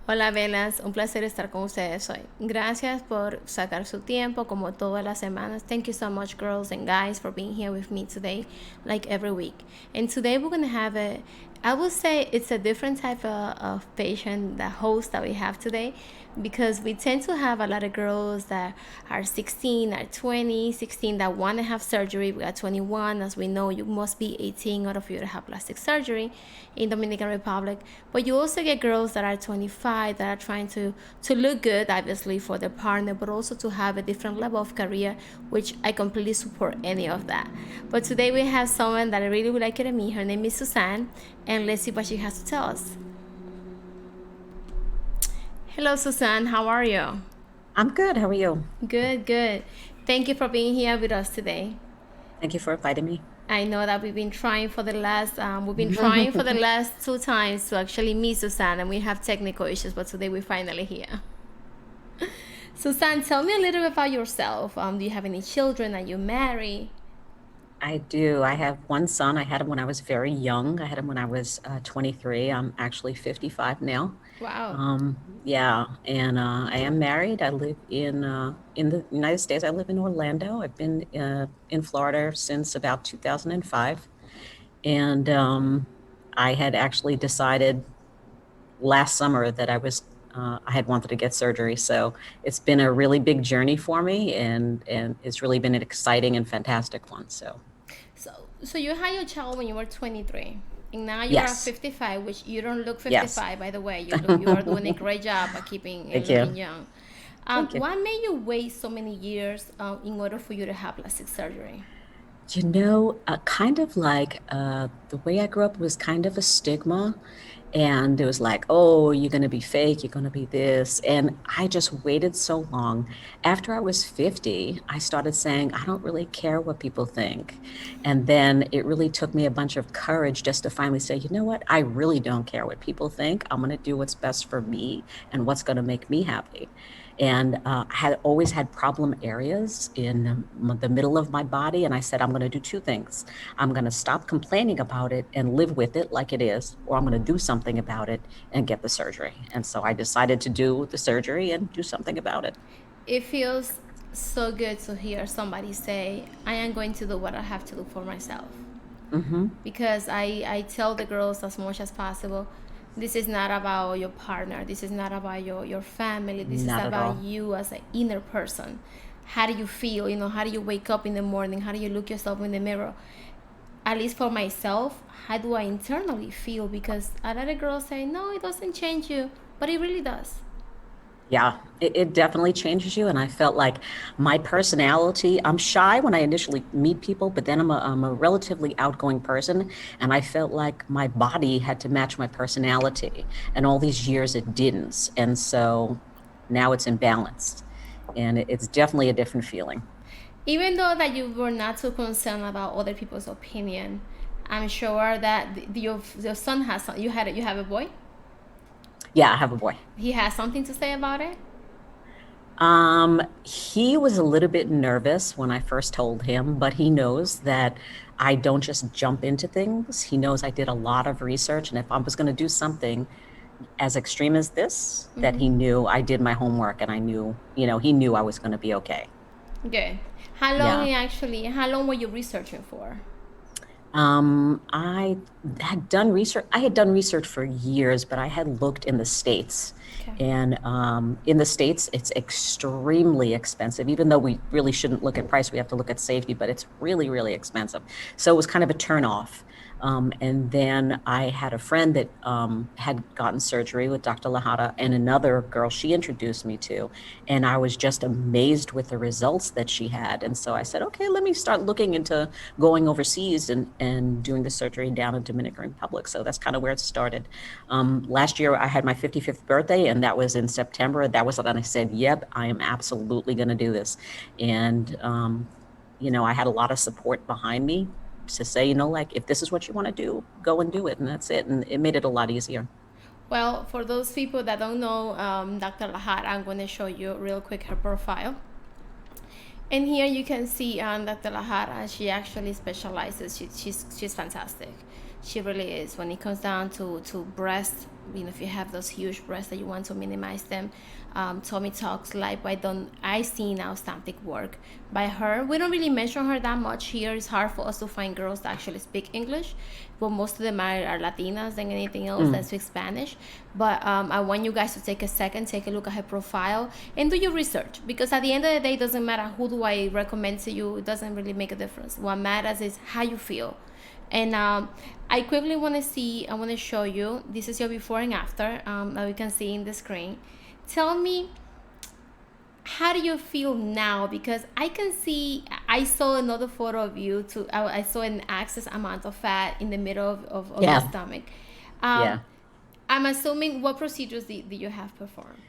Hola, Velas, un placer estar con ustedes hoy. Gracias por sacar su tiempo como todas las semanas. Thank you so much, girls and guys, for being here with me today, like every week. And today we're going to have I would say it's a different type of patient, the host that we have today, because we tend to have a lot of girls that are 16, are 20, 16 that want to have surgery. We got 21. As we know, you must be 18 in order for you to have plastic surgery in Dominican Republic. But you also get girls that are 25 that are trying to look good, obviously, for their partner, but also to have a different level of career, which I completely support any of that. But today we have someone that I really would like you to meet. Her name is Suzanne, and let's see what she has to tell us. Hello, Suzanne. How are you? I'm good. How are you? Good, good. Thank you for being here with us today. Thank you for inviting me. I know that we've been trying for the last two times to actually meet Suzanne, and we have technical issues, but today we're finally here. Suzanne, tell me a little bit about yourself. Do you have any children? Are you married? I do. I have one son. I had him when I was very young. I had him when I was 23. I'm actually 55 now. Wow. Yeah, and I am married. I live in the United States. I live in Orlando. I've been in Florida since about 2005, and I had actually decided last summer that I had wanted to get surgery. So it's been a really big journey for me, and it's really been an exciting and fantastic one. So So you had your child when you were 23, and now you are yes, 55, which you don't look yes. 55, by the way. You are doing a great job at keeping and Thank you. looking young. Thank you. What made you wait so many years in order for you to have plastic surgery? Kind of like the way I grew up was kind of a stigma. And it was like, oh, you're going to be fake, you're going to be this. And I just waited so long. After I was 50, I started saying, I don't really care what people think. And then it really took me a bunch of courage just to finally say, you know what? I really don't care what people think. I'm going to do what's best for me and what's going to make me happy. And I had always had problem areas in the middle of my body. And I said, I'm going to do two things. I'm going to stop complaining about it and live with it like it is, or I'm going to do something about it and get the surgery. And so I decided to do the surgery and do something about it. It feels so good to hear somebody say, I am going to do what I have to do for myself. Hmm. Because I tell the girls as much as possible, this is not about your partner, this is not about your family, this is Not at about all. you as an inner person. How do you feel? How do you wake up in the morning? How do you look yourself in the mirror? At least for myself, how do I internally feel? Because a lot of girls say, no, it doesn't change you, but it really does. Yeah, it definitely changes you. And I felt like my personality, I'm shy when I initially meet people, but then I'm a relatively outgoing person. And I felt like my body had to match my personality. And all these years it didn't. And so now it's imbalanced. And it's definitely a different feeling. Even though that you were not too concerned about other people's opinion, I'm sure that your son has you have a boy. Yeah, I have a boy. He has something to say about it. He was a little bit nervous when I first told him, but he knows that I don't just jump into things. He knows I did a lot of research, and if I was going to do something as extreme as this, that he knew I did my homework and I knew, he knew I was going to be okay. Good. Yeah. How long were you researching for? I had done research. I had done research for years, but I had looked in the States. Okay. And in the States, it's extremely expensive. Even though we really shouldn't look at price, we have to look at safety, but it's really, really expensive. So it was kind of a turnoff. And then I had a friend that had gotten surgery with Dr. Lahat and another girl she introduced me to. And I was just amazed with the results that she had. And so I said, okay, let me start looking into going overseas and doing the surgery down in Dominican Republic. So that's kind of where it started. Last year, I had my 55th birthday, and that was in September. That was when I said, yep, I am absolutely going to do this. And, I had a lot of support behind me to say, like, if this is what you want to do, go and do it. And that's it. And it made it a lot easier. Well, for those people that don't know Dr. Lahat, I'm going to show you real quick her profile. And here you can see Dr. Lahat. She actually specializes. She's fantastic. She really is. When it comes down to breasts, if you have those huge breasts that you want to minimize them, Tommy talks like why don't I see now static work by her. We don't really mention her that much here. It's hard for us to find girls that actually speak English, but most of them are Latinas than anything else that speak Spanish. But I want you guys to take a second, take a look at her profile, and do your research, because at the end of the day, it doesn't matter who do I recommend to you. It doesn't really make a difference. What matters is how you feel. And I quickly want to show you, this is your before and after that we can see in the screen. Tell me, how do you feel now? Because I saw another photo of you too. I saw an excess amount of fat in the middle of your stomach. Yeah. I'm assuming, what procedures did you have performed?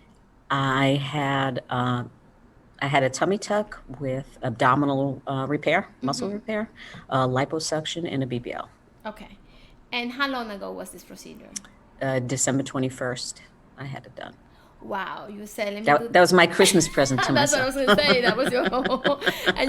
I had a tummy tuck with abdominal repair, muscle repair, liposuction, and a BBL. Okay. And how long ago was this procedure? December 21st, I had it done. Wow, you said, let me That was my Christmas present to That's myself. what I was going to say. That was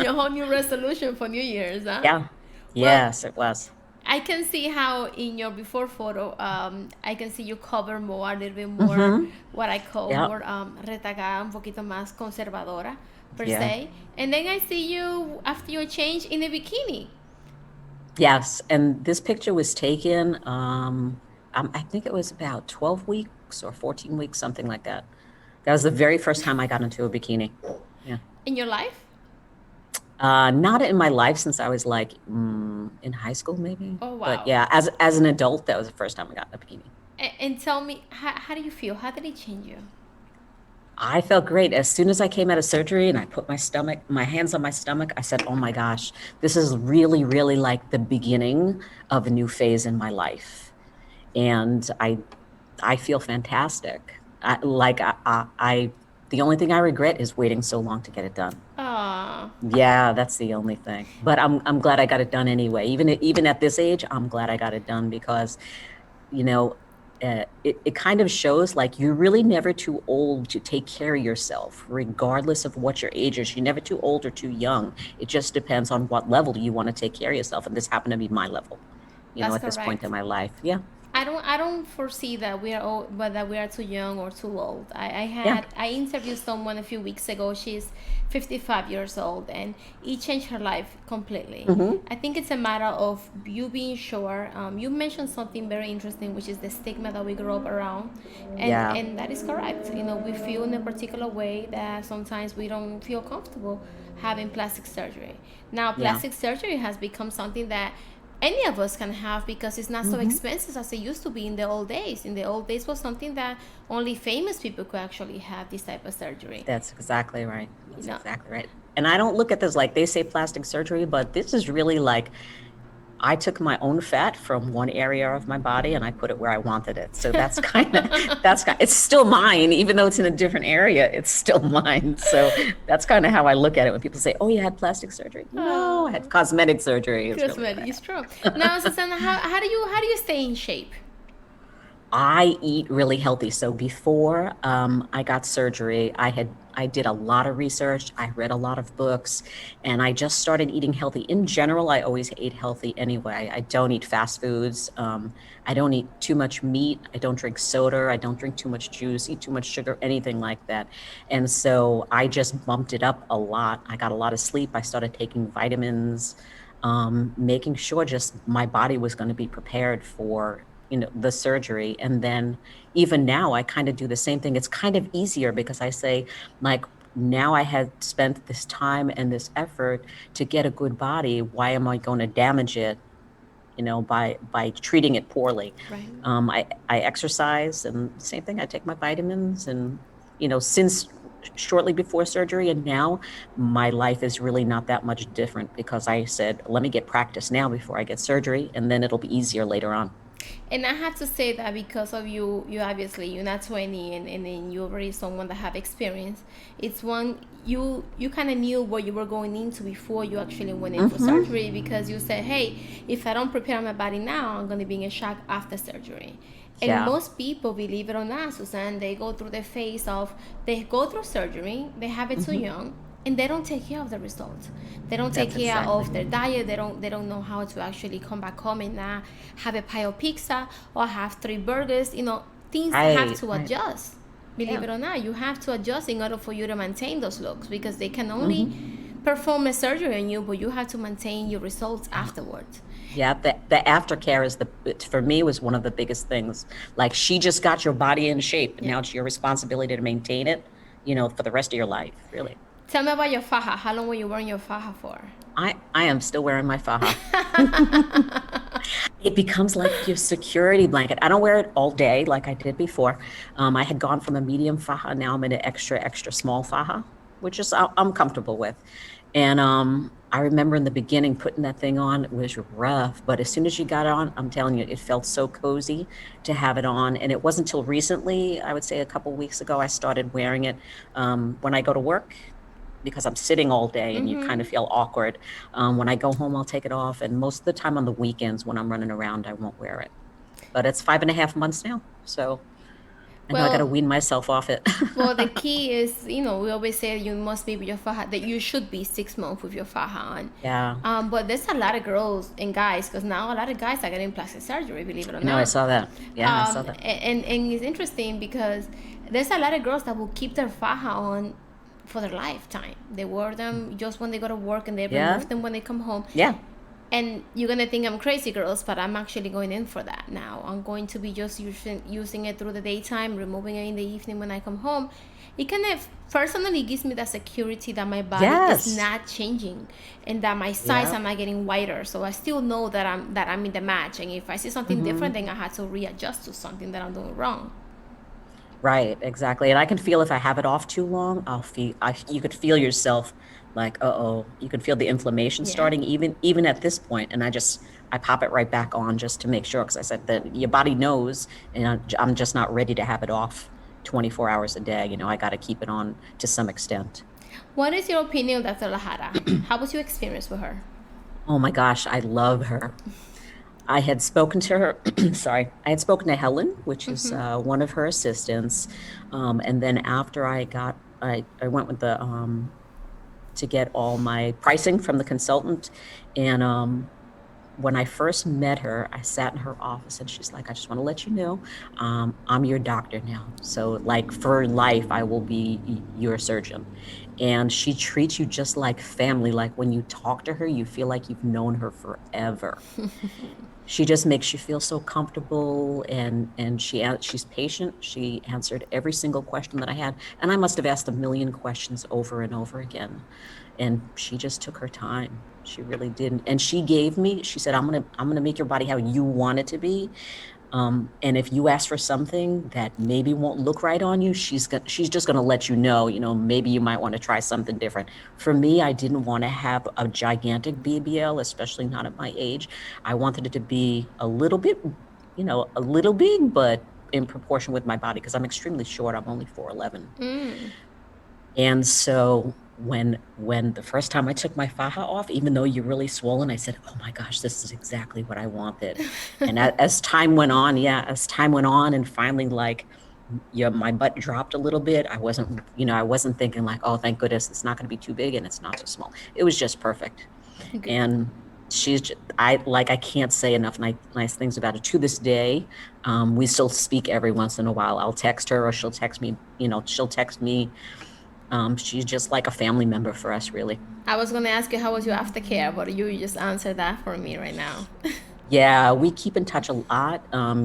your whole new resolution for New Year's, huh? Yeah. Yes, it was. I can see how in your before photo, I can see you cover more, a little bit more, what I call more retagada, un poquito más conservadora, per se. And then I see you after your change in a bikini. Yes, and this picture was taken, I think it was about 12 weeks or 14 weeks, something like that. That was the very first time I got into a bikini. Yeah. In your life? Not in my life, since I was like in high school, maybe. Oh, wow. But yeah, as an adult, that was the first time I got in a bikini. And tell me, how do you feel? How did it change you? I felt great. As soon as I came out of surgery and I put my hands on my stomach, I said, oh my gosh, this is really, really like the beginning of a new phase in my life. And I feel fantastic. The only thing I regret is waiting so long to get it done. Aww. Yeah, that's the only thing. But I'm glad I got it done anyway. Even at this age, I'm glad I got it done, because, it kind of shows like you're really never too old to take care of yourself, regardless of what your age is. You're never too old or too young. It just depends on what level you want to take care of yourself. And this happened to be my level, at this point in my life. Yeah. I don't foresee that we are old, but that we are too young or too old. I interviewed someone a few weeks ago. She's 55 years old, and it changed her life completely. I think it's a matter of you being sure. You mentioned something very interesting, which is the stigma that we grow up around, and that is correct. We feel in a particular way that sometimes we don't feel comfortable having plastic surgery. Now, plastic surgery has become something that any of us can have, because it's not so expensive as it used to be in the old days. In the old days was something that only famous people could actually have this type of surgery. That's exactly right. Exactly right. And I don't look at this like they say plastic surgery, but this is really like I took my own fat from one area of my body and I put it where I wanted it. So that's it's still mine, even though it's in a different area, it's still mine. So that's kind of how I look at it when people say, oh, you had plastic surgery. No, I had cosmetic surgery. Cosmetic is true. Now, Suzanne, how do you stay in shape? I eat really healthy. So before I got surgery, I did a lot of research. I read a lot of books, and I just started eating healthy. In general, I always ate healthy anyway. I don't eat fast foods. I don't eat too much meat. I don't drink soda. I don't drink too much juice, eat too much sugar, anything like that. And so I just bumped it up a lot. I got a lot of sleep. I started taking vitamins, making sure just my body was going to be prepared for the surgery. And then even now I kind of do the same thing. It's kind of easier because I say, like, now I had spent this time and this effort to get a good body. Why am I going to damage it, by treating it poorly? Right. I exercise, and same thing. I take my vitamins, and, since shortly before surgery and now, my life is really not that much different, because I said, let me get practice now before I get surgery, and then it'll be easier later on. And I have to say that because of you obviously, you're not 20, and then you're already someone that have experience. It's one, you kind of knew what you were going into before you actually went in for surgery, because you said, hey, if I don't prepare my body now, I'm going to be in shock after surgery. And most people, believe it or not, Suzanne, they go through the phase of, they go through surgery, they have it too young, and they don't take care of the results. They don't take That's care exactly. of their diet. They don't know how to actually come back home and have a pie of pizza or have 3 burgers. Things have Right, to right. adjust. Believe Yeah. it or not, you have to adjust in order for you to maintain those looks, because they can only Mm-hmm. perform a surgery on you, but you have to maintain your results afterwards. Yeah, the aftercare is for me was one of the biggest things. Like she just got your body in shape, and Yeah. now it's your responsibility to maintain it, for the rest of your life, really. Tell me about your faja. How long were you wearing your faja for? I am still wearing my faja. It becomes like your security blanket. I don't wear it all day like I did before. I had gone from a medium faja, now I'm in an extra, extra small faja, which is I'm comfortable with. And I remember in the beginning putting that thing on, it was rough, but as soon as you got on, I'm telling you, it felt so cozy to have it on. And it wasn't until recently, I would say a couple weeks ago, I started wearing it when I go to work, because I'm sitting all day and you kind of feel awkward. When I go home, I'll take it off. And most of the time on the weekends when I'm running around, I won't wear it. But it's 5.5 months now. So I know I got to Well, wean myself off it. well, the key is, we always say you must be with your faja, that you should be 6 months with your faja on. Yeah. But there's a lot of girls and guys, because now a lot of guys are getting plastic surgery, believe it or I know, I not. saw that. Yeah, I saw that. And it's interesting because there's a lot of girls that will keep their faja on for their lifetime. They wear them just when they go to work, and they Yeah. remove them when they come home. Yeah. And you're gonna think I'm crazy, girls, but I'm actually going in for that now. I'm going to be just using it through the daytime, removing it in the evening when I come home. It kind of personally gives me that security that my body Yes. is not changing, and that my size Yeah. am not getting wider. So I still know that I'm in the match. And if I see something different, then I have to readjust to something that I'm doing wrong. Right, exactly. And I can feel if I have it off too long, you could feel yourself like, uh-oh, you could feel the inflammation Yeah. starting even at this point. And I pop it right back on just to make sure, because I said that your body knows, and I'm just not ready to have it off 24 hours a day. I got to keep it on to some extent. What is your opinion, Dr. Lahara? How was your experience with her? Oh my gosh, I love her. I had spoken to her, sorry, I had spoken to Helen, which is one of her assistants. And then after I went with to get all my pricing from the consultant. And when I first met her, I sat in her office and she's like, I just want to let you know, I'm your doctor now. So like for life, I will be your surgeon. And she treats you just like family. Like when you talk to her, you feel like you've known her forever. She just makes you feel so comfortable, and she's patient. She answered every single question that I had, and I must have asked a million questions over and over again. And she just took her time. She really did. And she said, I'm gonna make your body how you want it to be. And if you ask for something that maybe won't look right on you, she's just gonna let you know, maybe you might want to try something different. For me, I didn't want to have a gigantic BBL, especially not at my age. I wanted it to be a little bit, a little big, but in proportion with my body, because I'm extremely short. I'm only 4'11". And so when the first time I took my faja off, even though you're really swollen, I said, oh my gosh, this is exactly what I wanted. And as time went on, and finally, like, my butt dropped a little bit. I wasn't thinking like, oh, thank goodness it's not going to be too big and it's not too small. It was just perfect. Good. And I can't say enough nice things about her. To this day, we still speak every once in a while. I'll text her, or she'll text me. She's just like a family member for us, really. I was going to ask you how was your aftercare, but you just answered that for me right now. Yeah, we keep in touch a lot.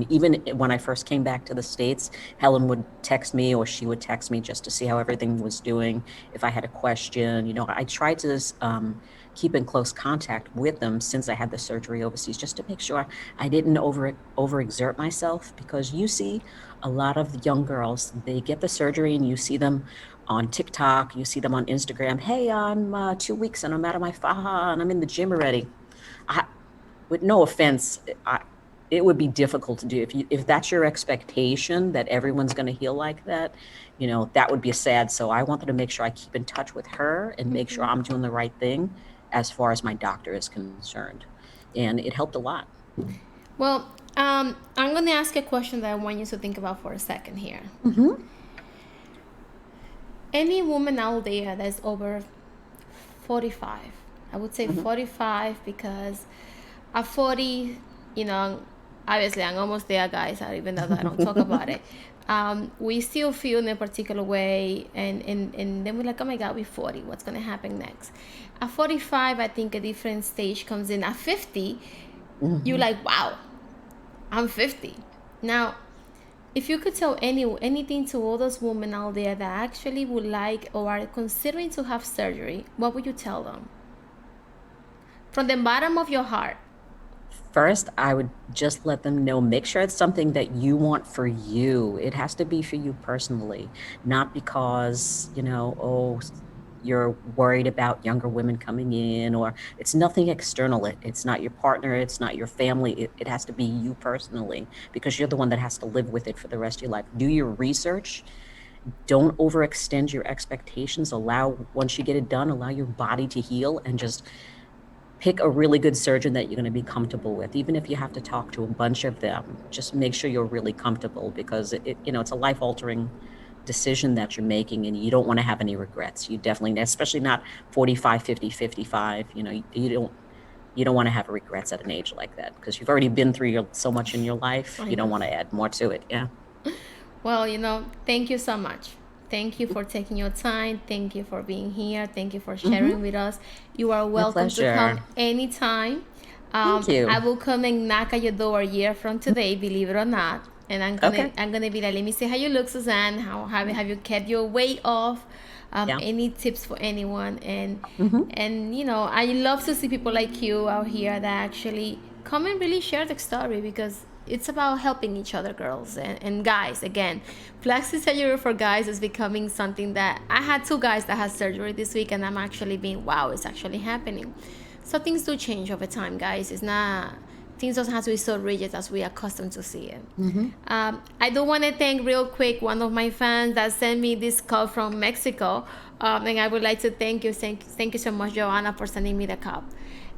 Even when I first came back to the States, Helen would text me, or she would text me just to see how everything was doing. If I had a question, I tried to keep in close contact with them since I had the surgery overseas, just to make sure I didn't overexert myself, because you see a lot of young girls, they get the surgery and you see them on TikTok, you see them on Instagram. Hey, I'm 2 weeks and I'm out of my faja and I'm in the gym already. With no offense, it would be difficult to do if that's your expectation, that everyone's going to heal like that. That would be sad. So I wanted to make sure I keep in touch with her and make sure I'm doing the right thing as far as my doctor is concerned, and it helped a lot. Well, I'm going to ask a question that I want you to think about for a second here. Mm-hmm. Any woman out there that's over 45. I would say 45 because at 40, you know, obviously I'm almost there, guys, even though I don't talk about it. We still feel in a particular way, and then we're like, oh my God, we're 40. What's going to happen next? At 45, I think a different stage comes in. At 50, you're like, wow, I'm 50. Now, if you could tell anything to all those women out there that actually would like or are considering to have surgery, what would you tell them? From the bottom of your heart. First, I would just let them know, make sure it's something that you want for you. It has to be for you personally, not because, oh, you're worried about younger women coming in, or it's nothing external. It's not your partner. It's not your family. It has to be you personally, because you're the one that has to live with it for the rest of your life. Do your research. Don't overextend your expectations. Once you get it done, allow your body to heal, and just pick a really good surgeon that you're going to be comfortable with. Even if you have to talk to a bunch of them, just make sure you're really comfortable, because it's a life-altering decision that you're making, and you don't want to have any regrets. You definitely, especially not 45, 50, 55, you don't want to have regrets at an age like that, because you've already been through so much in your life. You don't want to add more to it. Yeah. Well, thank you so much. Thank you for taking your time. Thank you for being here. Thank you for sharing with us. You are welcome to come anytime. Thank you. I will come and knock at your door a year from today, believe it or not. And I'm gonna be like, let me see how you look, Suzanne. How have you kept your weight off? Any tips for anyone? And I love to see people like you out here that actually come and really share the story, because it's about helping each other, girls and guys. Again, plastic surgery for guys is becoming something that I had 2 guys that had surgery this week, and I'm actually being, wow, it's actually happening. So things do change over time, guys. Things don't have to be so rigid as we are accustomed to see it. I do want to thank real quick one of my fans that sent me this cup from Mexico, and I would like to thank you so much, Joanna, for sending me the cup.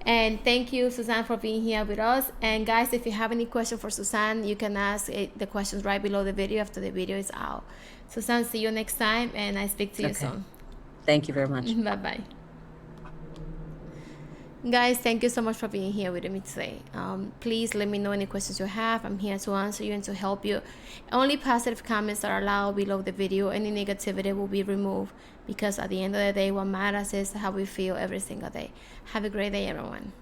And thank you, Suzanne, for being here with us. And guys, if you have any question for Suzanne, you can ask the questions right below the video after the video is out. Suzanne, see you next time, and I speak to you soon. Thank you very much. Bye-bye. Guys, thank you so much for being here with me today. Please let me know any questions you have. I'm here to answer you and to help you. Only positive comments are allowed below the video. Any negativity will be removed, because at the end of the day, what matters is how we feel every single day. Have a great day, everyone.